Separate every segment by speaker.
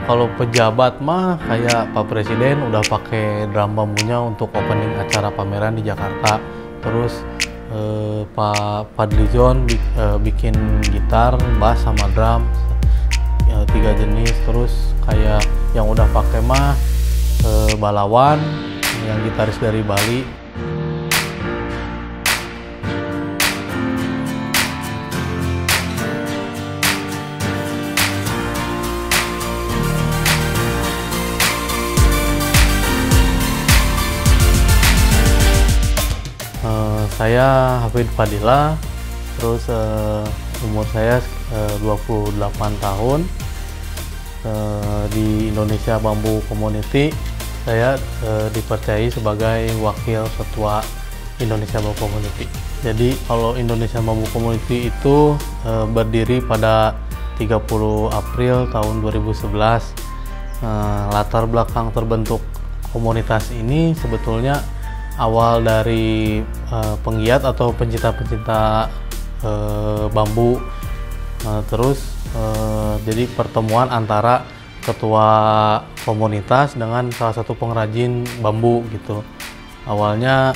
Speaker 1: Kalau pejabat mah kayak Pak Presiden udah pakai drum bambunya untuk opening acara pameran di Jakarta. Terus Pak Fadlizon bikin gitar, bass sama drum 3 jenis. Terus kayak yang udah pakai mah Balawan yang gitaris dari Bali. Saya Hafid Fadila, terus umur saya 28 tahun. Di Indonesia Bambu Community saya dipercayai sebagai wakil ketua Indonesia Bambu Community. Jadi kalau Indonesia Bambu Community itu berdiri pada 30 April tahun 2011. Latar belakang terbentuk komunitas ini sebetulnya awal dari penggiat atau pencinta-pencinta bambu. Terus jadi pertemuan antara ketua komunitas dengan salah satu pengrajin bambu gitu. Awalnya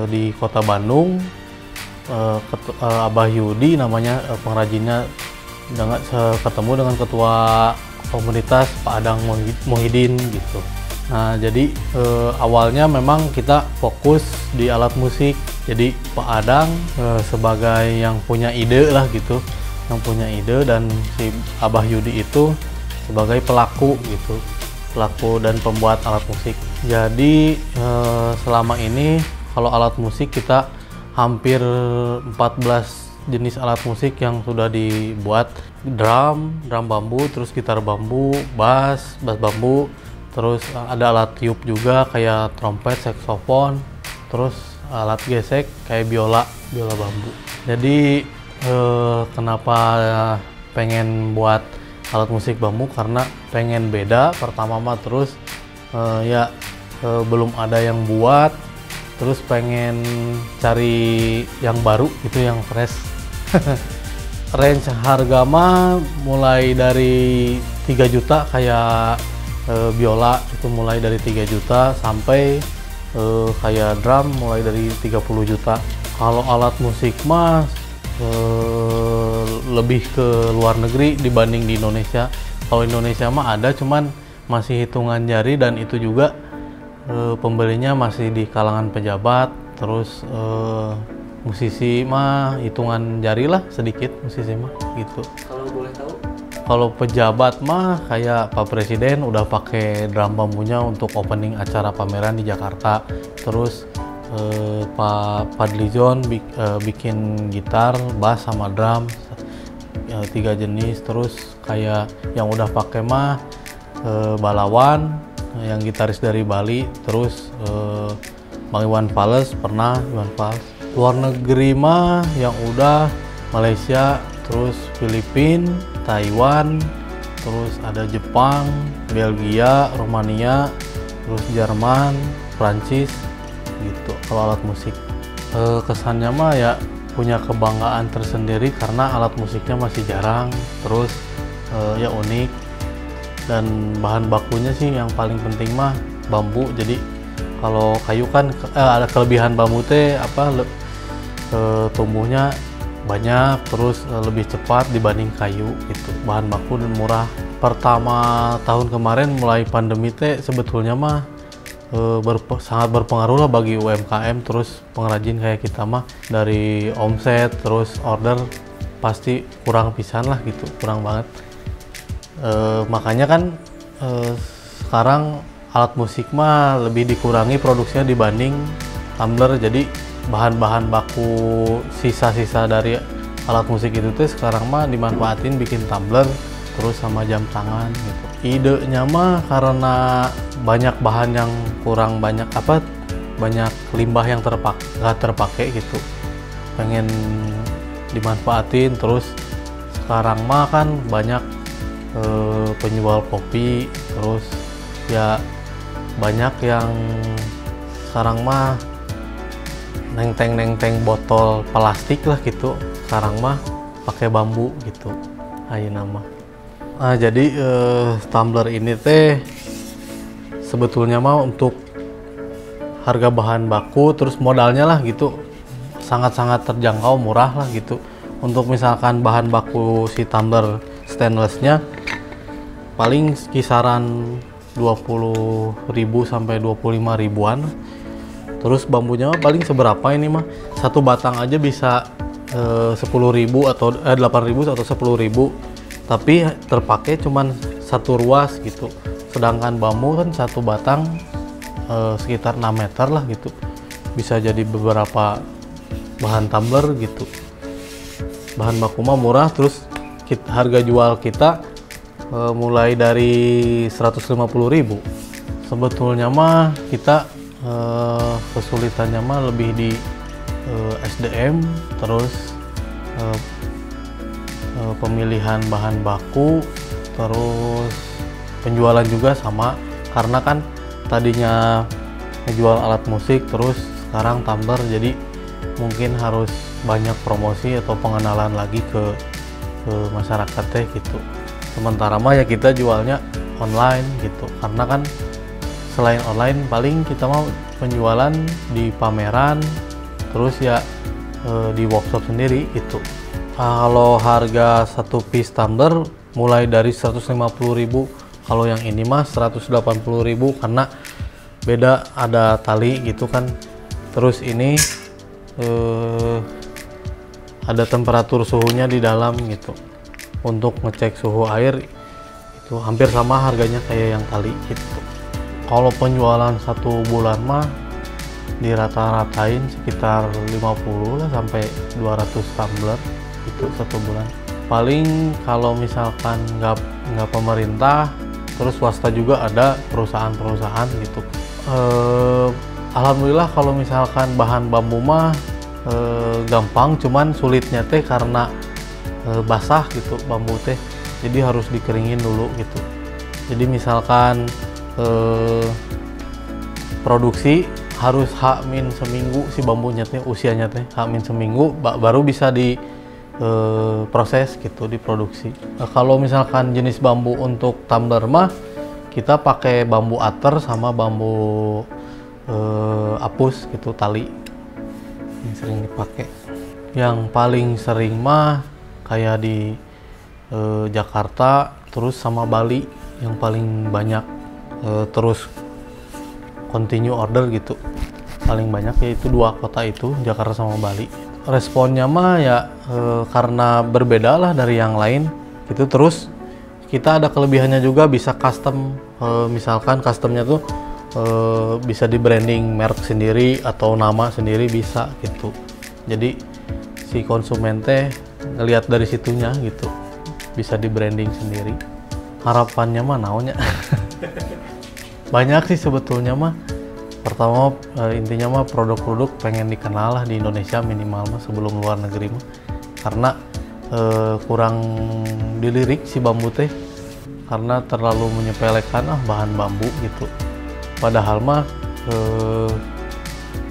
Speaker 1: di kota Bandung, Abah Yudi namanya pengrajinnya, ketemu dengan ketua komunitas Pak Adang Muhyiddin gitu. Nah, jadi awalnya memang kita fokus di alat musik. Jadi Pak Adang sebagai yang punya ide lah gitu, yang punya ide, dan si Abah Yudi itu sebagai pelaku gitu, pelaku dan pembuat alat musik. Jadi selama ini kalau alat musik kita hampir 14 jenis alat musik yang sudah dibuat. Drum bambu, terus gitar bambu, bass bambu. Terus ada alat tiup juga kayak trompet, saksofon, terus alat gesek kayak biola bambu. Jadi kenapa pengen buat alat musik bambu? Karena pengen beda pertama mah, terus belum ada yang buat, terus pengen cari yang baru gitu, yang fresh. Range harga mah mulai dari 3 juta kayak biola itu mulai dari 3 juta sampai kayak drum mulai dari 30 juta. Kalau alat musik mah lebih ke luar negeri dibanding di Indonesia. Kalau Indonesia mah ada, cuman masih hitungan jari, dan itu juga pembelinya masih di kalangan pejabat. Terus musisi mah hitungan jari lah, sedikit musisi mah gitu.
Speaker 2: Kalau boleh tahu?
Speaker 1: Kalau pejabat mah kayak Pak Presiden udah pakai drum bambunya untuk opening acara pameran di Jakarta. Terus Pak Fadlizon bikin gitar, bass sama drum 3 jenis. Terus kayak yang udah pakai mah Balawan yang gitaris dari Bali. Terus Bang Iwan Fals pernah, Iwan Fals. Luar negeri mah yang udah Malaysia, terus Filipina, Taiwan, terus ada Jepang, Belgia, Romania, terus Jerman, Prancis gitu. Kalau alat musik kesannya mah ya punya kebanggaan tersendiri karena alat musiknya masih jarang, terus ya unik, dan bahan bakunya sih yang paling penting mah bambu. Jadi kalau kayu kan ada kelebihan bambu teh tumbuhnya banyak, terus lebih cepat dibanding kayu gitu. Bahan baku dan murah. Pertama tahun kemarin mulai pandemi teh sebetulnya mah sangat berpengaruh lah bagi UMKM. Terus pengrajin kayak kita mah dari omset terus order pasti kurang pisan lah gitu, kurang banget. Makanya kan sekarang alat musik mah lebih dikurangi produksinya dibanding tumbler. Jadi bahan-bahan baku sisa-sisa dari alat musik itu tuh sekarang mah dimanfaatin bikin tumbler terus sama jam tangan gitu. Idenya mah karena banyak bahan yang kurang banyak banyak limbah yang nggak terpakai gitu, pengen dimanfaatin. Terus sekarang mah kan banyak penjual kopi, terus ya banyak yang sekarang mah neng-teng botol plastik lah gitu. Sekarang mah pakai bambu gitu ayeuna mah. Nah, jadi tumbler ini teh sebetulnya mah untuk harga bahan baku terus modalnya lah gitu sangat-sangat terjangkau, murah lah gitu. Untuk misalkan bahan baku si tumbler stainlessnya paling kisaran 20.000 sampai 25.000-an. Terus bambunya mah paling seberapa ini mah, satu batang aja bisa 10.000 atau 8.000 atau 10.000, tapi terpakai cuman satu ruas gitu. Sedangkan bambu kan satu batang sekitar 6 meter lah gitu, bisa jadi beberapa bahan tumbler gitu. Bahan baku mah murah, terus harga jual kita mulai dari 150.000. Sebetulnya mah kita kesulitannya mah lebih di SDM, terus pemilihan bahan baku, terus penjualan juga sama, karena kan tadinya ngejual alat musik terus sekarang tumbler, jadi mungkin harus banyak promosi atau pengenalan lagi ke masyarakat teh gitu. Sementara mah ya kita jualnya online gitu, karena kan selain online paling kita mau penjualan di pameran, terus ya di workshop sendiri gitu. Kalau harga satu piece tumbler mulai dari 150.000, kalau yang ini mah 180.000 karena beda, ada tali gitu kan. Terus ini ada temperatur suhunya di dalam gitu. Untuk ngecek suhu air itu hampir sama harganya kayak yang tali gitu. Kalau penjualan satu bulan mah dirata-ratain sekitar 50 lah sampai 200 tumbler itu satu bulan. Paling kalau misalkan nggak pemerintah, terus swasta juga ada perusahaan-perusahaan gitu. Alhamdulillah kalau misalkan bahan bambu mah gampang, cuman sulitnya teh karena basah gitu bambu teh, jadi harus dikeringin dulu gitu. Jadi misalkan produksi harus H- seminggu si bambunya teh, usianya teh H- seminggu baru bisa di proses gitu, diproduksi. Kalau misalkan jenis bambu untuk tumbler mah kita pakai bambu ater sama bambu apus gitu, tali yang sering dipakai. Yang paling sering mah kayak di Jakarta terus sama Bali yang paling banyak, terus continue order gitu. Paling banyak yaitu dua kota itu, Jakarta sama Bali. Responnya mah ya karena berbeda lah dari yang lain gitu. Terus kita ada kelebihannya juga, bisa custom, misalkan customnya tuh bisa di branding merek sendiri atau nama sendiri bisa gitu. Jadi si konsumen teh ngelihat dari situnya gitu, bisa di branding sendiri. Harapannya mah naonnya banyak sih sebetulnya mah. Pertama intinya mah produk-produk pengen dikenal lah di Indonesia minimal mah sebelum luar negeri mah, karena kurang dilirik si bambu teh karena terlalu menyepelekan bahan bambu gitu. Padahal mah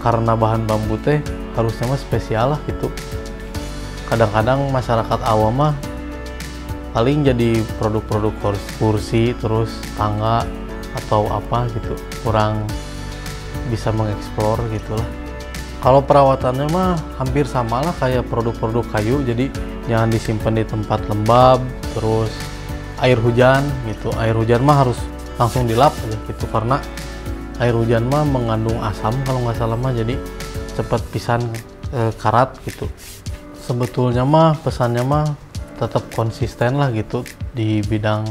Speaker 1: karena bahan bambu teh harusnya mah spesial lah gitu. Kadang-kadang masyarakat awam mah paling jadi produk-produk kursi terus tangga atau apa gitu, kurang bisa mengeksplor gitulah. Kalau perawatannya mah hampir sama lah kayak produk-produk kayu, jadi jangan disimpan di tempat lembab, terus air hujan gitu. Air hujan mah harus langsung dilap aja gitu, karena air hujan mah mengandung asam kalau nggak salah mah, jadi cepat pisan karat gitu. Sebetulnya mah pesannya mah tetap konsisten lah gitu di bidang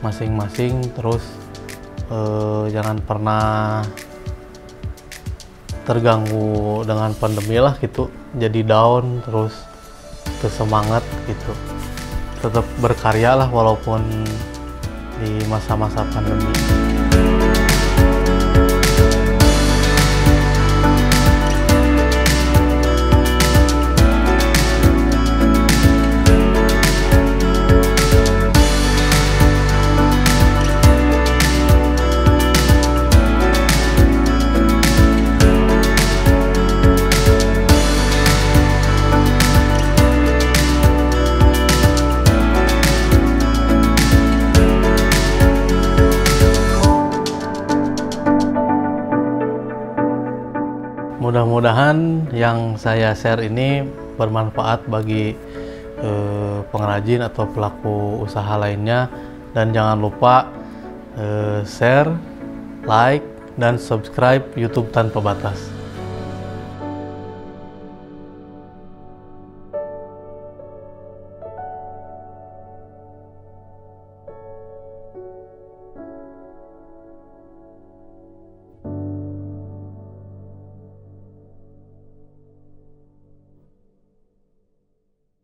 Speaker 1: masing-masing, terus jangan pernah terganggu dengan pandemi lah gitu, jadi down terus semangat gitu, tetap berkarya lah walaupun di masa-masa pandemi. Mudah-mudahan yang saya share ini bermanfaat bagi pengrajin atau pelaku usaha lainnya, dan jangan lupa share, like, dan subscribe YouTube Tanpa Batas.